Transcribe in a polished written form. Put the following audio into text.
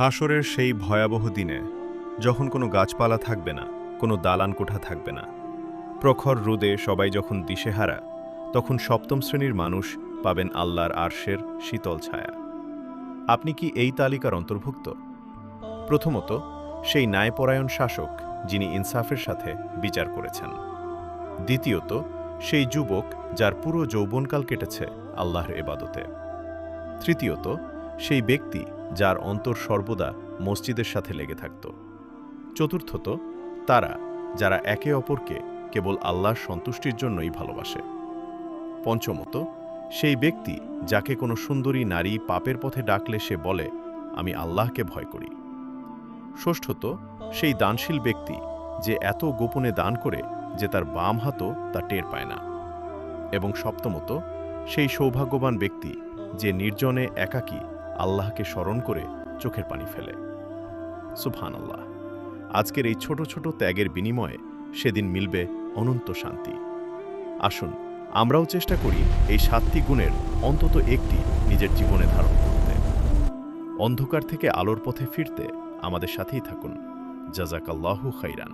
হাসরের সেই ভয়াবহ দিনে যখন কোনো গাছপালা থাকবে না, কোনো দালান কোঠা থাকবে না, প্রখর রোদে সবাই যখন দিশেহারা, তখন সপ্তম শ্রেণীর মানুষ পাবেন আল্লাহর আরশের শীতল ছায়া। আপনি কি এই তালিকার অন্তর্ভুক্ত? প্রথমত, সেই ন্যায়পরায়ণ শাসক যিনি ইনসাফের সাথে বিচার করেছেন। দ্বিতীয়ত, সেই যুবক যার পুরো যৌবনকাল কেটেছে আল্লাহর ইবাদতে। তৃতীয়ত, সেই ব্যক্তি যার অন্তর সর্বদা মসজিদের সাথে লেগে থাকত। চতুর্থত, তারা যারা একে অপরকে কেবল আল্লাহর সন্তুষ্টির জন্যই ভালোবাসে। পঞ্চমত, সেই ব্যক্তি যাকে কোনো সুন্দরী নারী পাপের পথে ডাকলে সে বলে, আমি আল্লাহকে ভয় করি। ষষ্ঠত, সেই দানশীল ব্যক্তি যে এত গোপনে দান করে যে তার বাম হাতও তা টের পায় না। এবং সপ্তমত, সেই সৌভাগ্যবান ব্যক্তি যে নির্জনে একাকী আল্লাহকে স্মরণ করে চোখের পানি ফেলে। সুবহানাল্লাহ। আজকের এই ছোট ছোট ত্যাগের বিনিময়ে সেদিন মিলবে অনন্ত শান্তি। আসুন আমরাও চেষ্টা করি এই 7টি গুণের অন্তত একটি নিজের জীবনে ধারণ করতে। অন্ধকার থেকে আলোর পথে ফিরতে আমাদের সাথেই থাকুন। জাযাকাল্লাহু খাইরান।